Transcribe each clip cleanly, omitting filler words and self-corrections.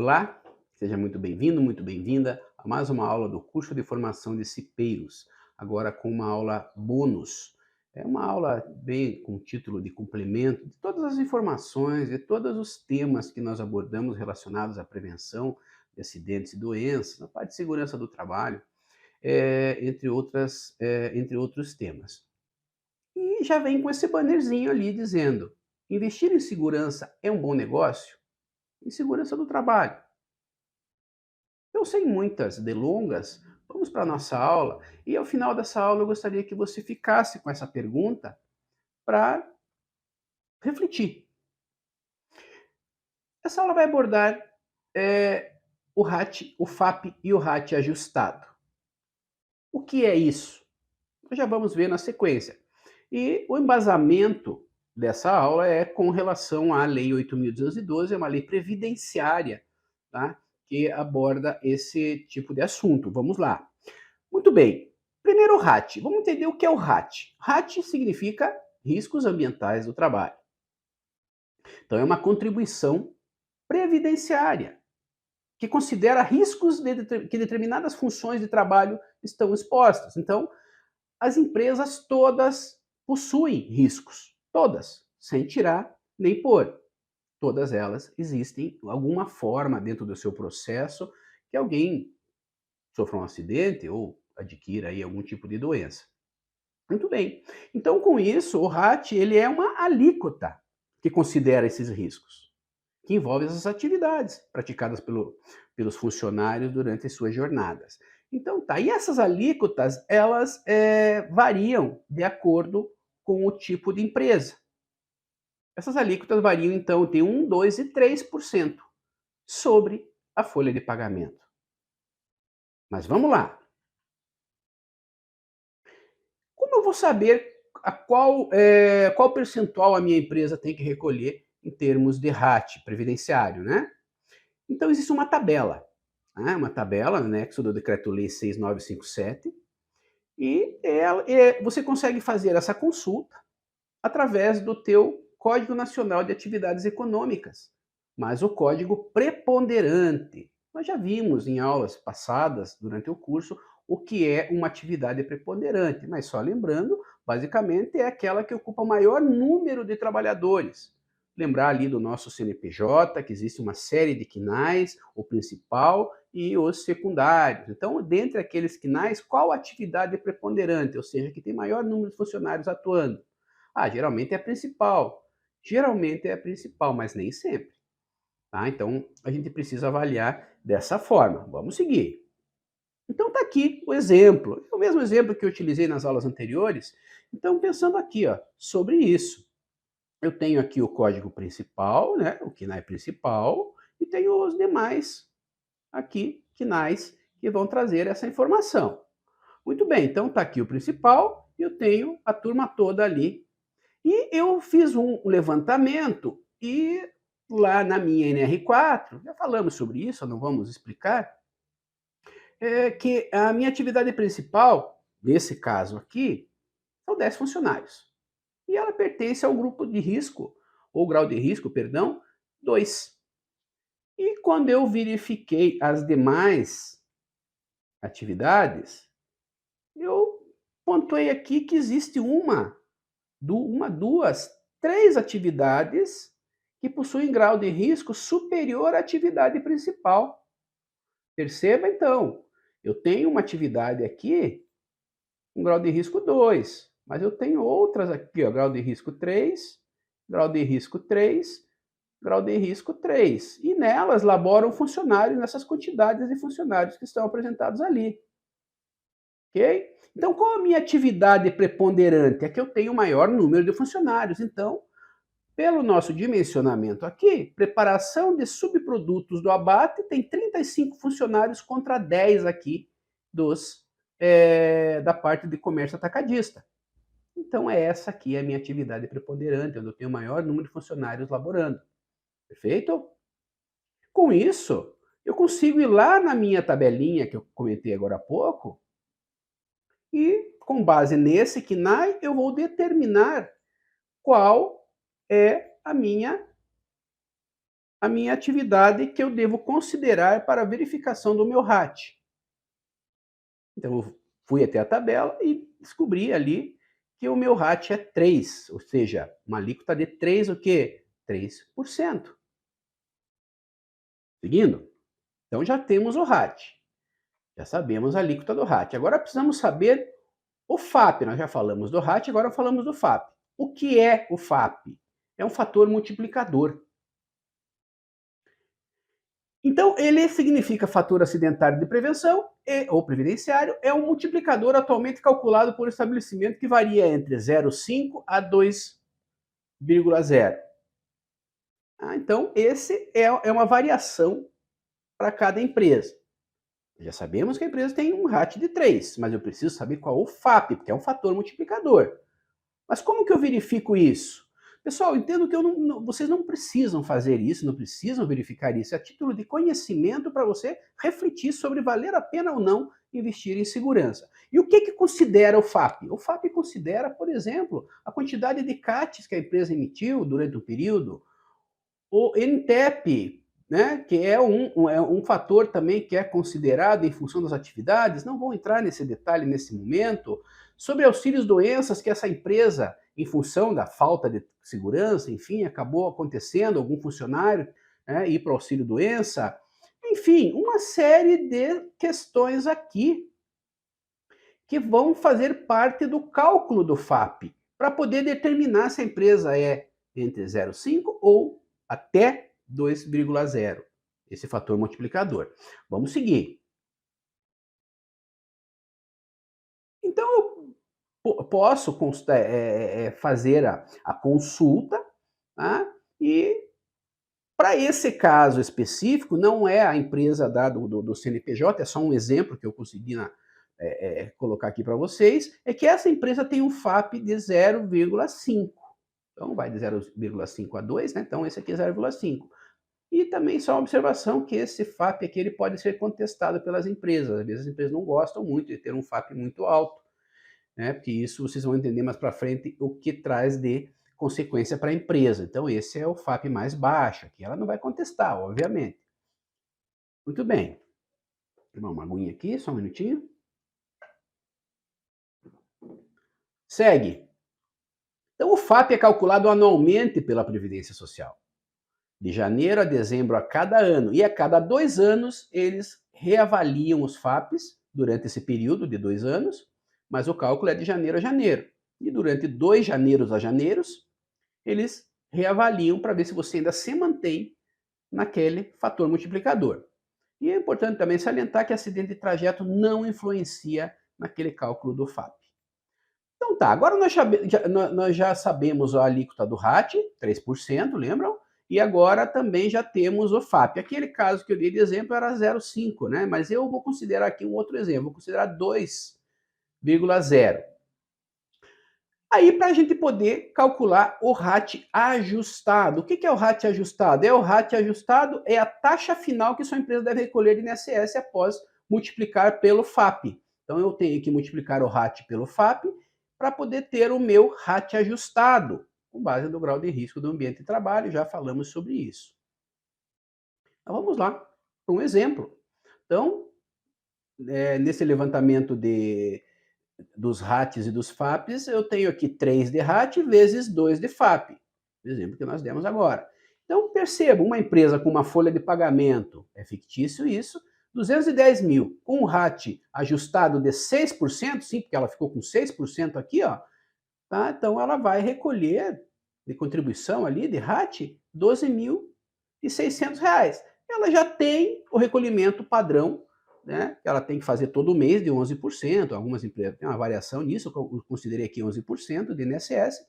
Olá, seja muito bem-vindo, muito bem-vinda a mais uma aula do curso de formação de cipeiros, agora com uma aula bônus. É uma aula bem com título de complemento de todas as informações e todos os temas que nós abordamos relacionados à prevenção de acidentes e doenças, na parte de segurança do trabalho, entre outros temas. E já vem com esse bannerzinho ali dizendo: investir em segurança é um bom negócio? Em segurança do trabalho. Então, sem muitas delongas, vamos para a nossa aula e ao final dessa aula eu gostaria que você ficasse com essa pergunta para refletir. Essa aula vai abordar o RAT, o FAP e o RAT ajustado. O que é isso? Nós já vamos ver na sequência. E o embasamento dessa aula é com relação à Lei 8.212, é uma lei previdenciária, tá? Que aborda esse tipo de assunto. Vamos lá. Muito bem. Primeiro, o RAT. Vamos entender o que é o RAT. RAT significa riscos ambientais do trabalho. Então, é uma contribuição previdenciária que considera riscos que determinadas funções de trabalho estão expostas. Então, as empresas todas possuem riscos, todas, sem tirar nem pôr. Todas elas existem alguma forma dentro do seu processo que alguém sofra um acidente ou adquira aí algum tipo de doença. Muito bem. Então, com isso, o RAT ele é uma alíquota que considera esses riscos, que envolve essas atividades praticadas pelos funcionários durante as suas jornadas. Então, tá. E essas alíquotas, elas variam de acordo com o tipo de empresa. Essas alíquotas variam, então, de 1, 2 e 3% sobre a folha de pagamento. Mas vamos lá. Como eu vou saber qual percentual a minha empresa tem que recolher em termos de RAT previdenciário, né? Então, existe uma tabela, né? Uma tabela, anexo do Decreto-Lei 6.957, você consegue fazer essa consulta através do teu Código Nacional de Atividades Econômicas, mas o código preponderante. Nós já vimos em aulas passadas, durante o curso, o que é uma atividade preponderante, mas só lembrando, basicamente é aquela que ocupa o maior número de trabalhadores. Lembrar ali do nosso CNPJ, que existe uma série de quinais, o principal e os secundários. Então, dentre aqueles quinais, qual a atividade é preponderante, ou seja, que tem maior número de funcionários atuando? Geralmente é a principal. Geralmente é a principal, mas nem sempre. Tá? Então, a gente precisa avaliar dessa forma. Vamos seguir. Então, está aqui o exemplo. É o mesmo exemplo que eu utilizei nas aulas anteriores. Então, pensando aqui sobre isso. Eu tenho aqui o código principal, né, o KNAI principal, e tenho os demais aqui, KNAIs, que vão trazer essa informação. Muito bem, então está aqui o principal e eu tenho a turma toda ali. E eu fiz um levantamento e lá na minha NR4, já falamos sobre isso, não vamos explicar, que a minha atividade principal, nesse caso aqui, são 10 funcionários. E ela pertence ao grupo de risco, ou grau de risco, perdão, 2. E quando eu verifiquei as demais atividades, eu pontuei aqui que existe duas, três atividades que possuem grau de risco superior à atividade principal. Perceba então, eu tenho uma atividade aqui com grau de risco 2, mas eu tenho outras aqui, grau de risco 3, grau de risco 3, grau de risco 3. E nelas laboram funcionários nessas quantidades de funcionários que estão apresentados ali. Ok? Então, qual a minha atividade preponderante? É que eu tenho o maior número de funcionários. Então, pelo nosso dimensionamento aqui, preparação de subprodutos do abate tem 35 funcionários contra 10 aqui da parte de comércio atacadista. Então, essa aqui é a minha atividade preponderante, onde eu tenho o maior número de funcionários laborando. Perfeito? Com isso, eu consigo ir lá na minha tabelinha que eu comentei agora há pouco e, com base nesse KNAI, eu vou determinar qual é a minha a minha atividade que eu devo considerar para a verificação do meu RAT. Então, eu fui até a tabela e descobri ali que o meu RAT é 3, ou seja, uma alíquota de 3 o quê? 3%. Seguindo? Então já temos o RAT. Já sabemos a alíquota do RAT. Agora precisamos saber o FAP. Nós já falamos do RAT, agora falamos do FAP. O que é o FAP? É um fator multiplicador. Então, ele significa fator acidentário de prevenção ou previdenciário, é um multiplicador atualmente calculado por estabelecimento que varia entre 0,5 a 2,0. Então, esse é uma variação para cada empresa. Já sabemos que a empresa tem um RAT de 3, mas eu preciso saber qual é o FAP, porque é um fator multiplicador. Mas como que eu verifico isso? Pessoal, entendo que vocês não precisam fazer isso, não precisam verificar isso. É a título de conhecimento para você refletir sobre valer a pena ou não investir em segurança. E o que considera o FAP? O FAP considera, por exemplo, a quantidade de CATs que a empresa emitiu durante o período, o NTEP, né, que é um fator também que é considerado em função das atividades. Não vou entrar nesse detalhe nesse momento. Sobre auxílios doenças que essa empresa, em função da falta de segurança, enfim, acabou acontecendo, algum funcionário, né, ir para o auxílio doença. Enfim, uma série de questões aqui que vão fazer parte do cálculo do FAP, para poder determinar se a empresa é entre 0,5 ou até 2,0, esse fator multiplicador. Vamos seguir. Então, eu posso fazer a consulta, tá? E para esse caso específico, não é a empresa do CNPJ, é só um exemplo que eu consegui colocar aqui para vocês, é que essa empresa tem um FAP de 0,5. Então, vai de 0,5 a 2, né? Então, esse aqui é 0,5. E também só uma observação que esse FAP aqui ele pode ser contestado pelas empresas. Às vezes as empresas não gostam muito de ter um FAP muito alto, né? Porque isso vocês vão entender mais para frente o que traz de consequência para a empresa. Então, esse é o FAP mais baixo, que ela não vai contestar, obviamente. Muito bem. Vou tomar uma aguinha aqui, só um minutinho. Segue. Então, o FAP é calculado anualmente pela Previdência Social. De janeiro a dezembro a cada ano. E a cada 2 anos, eles reavaliam os FAPs durante esse período de 2 anos, mas o cálculo é de janeiro a janeiro. E durante 2 janeiros a janeiros, eles reavaliam para ver se você ainda se mantém naquele fator multiplicador. E é importante também salientar que acidente de trajeto não influencia naquele cálculo do FAP. Então tá, agora nós já sabemos a alíquota do RAT, 3%, lembram? E agora também já temos o FAP. Aquele caso que eu dei de exemplo era 0,5, né? Mas eu vou considerar aqui um outro exemplo, vou considerar 2,0. Aí, para a gente poder calcular o RAT ajustado. O que é o RAT ajustado? O RAT ajustado é a taxa final que sua empresa deve recolher de INSS após multiplicar pelo FAP. Então, eu tenho que multiplicar o RAT pelo FAP para poder ter o meu RAT ajustado, com base no grau de risco do ambiente de trabalho. Já falamos sobre isso. Então, vamos lá para um exemplo. Então, nesse levantamento dos RATs e dos FAPs, eu tenho aqui 3 de RAT vezes 2 de FAP, exemplo que nós demos agora. Então, perceba, uma empresa com uma folha de pagamento, é fictício isso, 210 mil, com um RAT ajustado de 6%, sim, porque ela ficou com 6% aqui, ó, tá? Então ela vai recolher de contribuição ali, de RAT, R$ 12.600. Ela já tem o recolhimento padrão, né? Ela tem que fazer todo mês de 11%, algumas empresas têm uma variação nisso, eu considerei aqui 11% de INSS,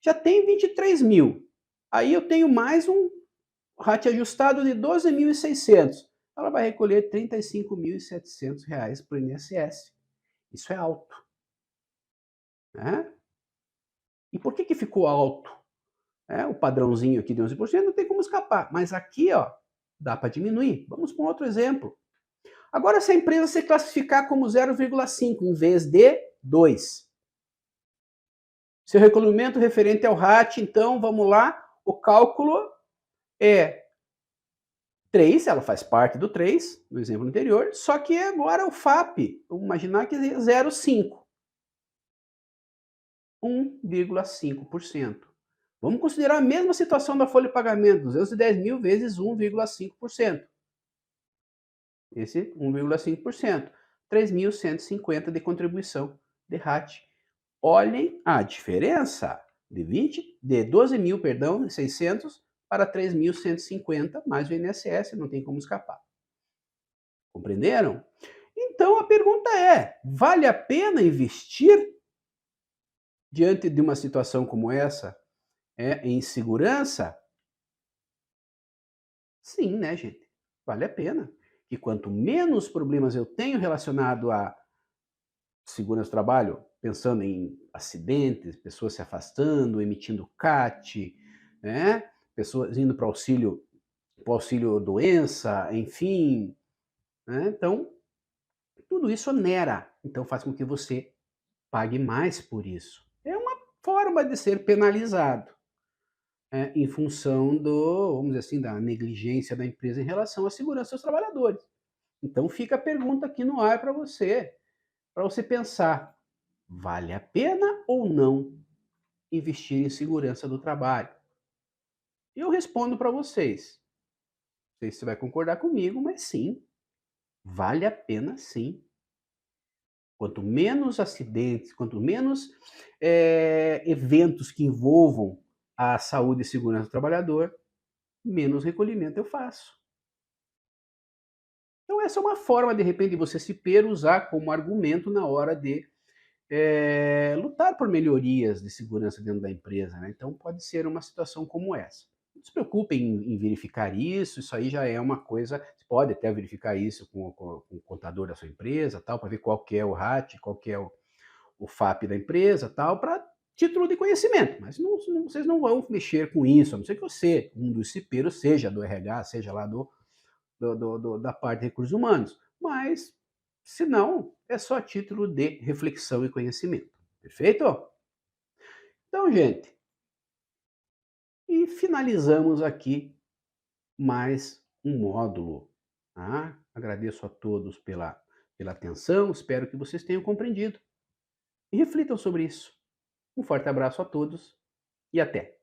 já tem 23 mil. Aí eu tenho mais um RAT ajustado de 12.600. Ela vai recolher R$ 35.700 para o INSS. Isso é alto, né? E por que ficou alto? O padrãozinho aqui de 11% não tem como escapar, mas aqui, ó, dá para diminuir. Vamos para um outro exemplo. Agora, se a empresa se classificar como 0,5 em vez de 2. Seu recolhimento referente ao RAT, então, vamos lá, o cálculo é 3, ela faz parte do 3, no exemplo anterior, só que agora o FAP, vamos imaginar que é 0,5, 1,5%. Vamos considerar a mesma situação da folha de pagamento, 210 mil vezes 1,5%. Esse 1,5%, 3.150 de contribuição de RAT. Olhem a diferença de 12 mil, perdão, 600 para 3.150 mais o INSS, não tem como escapar. Compreenderam? Então a pergunta é: vale a pena investir diante de uma situação como essa, em segurança? Sim, né, gente? Vale a pena. E quanto menos problemas eu tenho relacionado a segurança do trabalho, pensando em acidentes, pessoas se afastando, emitindo CAT, né? Pessoas indo para o auxílio doença, enfim, né? Então, tudo isso onera, então faz com que você pague mais por isso. É uma forma de ser penalizado, né, em função vamos dizer assim, da negligência da empresa em relação à segurança dos trabalhadores. Então fica a pergunta aqui no ar para você pensar: vale a pena ou não investir em segurança do trabalho? Eu respondo para vocês. Não sei se você vai concordar comigo, mas sim, vale a pena sim. Quanto menos acidentes, quanto menos eventos que envolvam a saúde e segurança do trabalhador, menos recolhimento eu faço. Então essa é uma forma, de repente, de você se usar como argumento na hora de lutar por melhorias de segurança dentro da empresa, né? Então pode ser uma situação como essa. Não se preocupem em verificar isso aí já é uma coisa, você pode até verificar isso com o contador da sua empresa, tal, para ver qual que é o RAT, qual que é o FAP da empresa, tal, para título de conhecimento, mas vocês não vão mexer com isso, a não ser que você, um dos cipeiros, seja do RH, seja lá da parte de recursos humanos, mas se não, é só título de reflexão e conhecimento. Perfeito? Então, gente, e finalizamos aqui mais um módulo. Tá? Agradeço a todos pela atenção, espero que vocês tenham compreendido. E reflitam sobre isso. Um forte abraço a todos e até!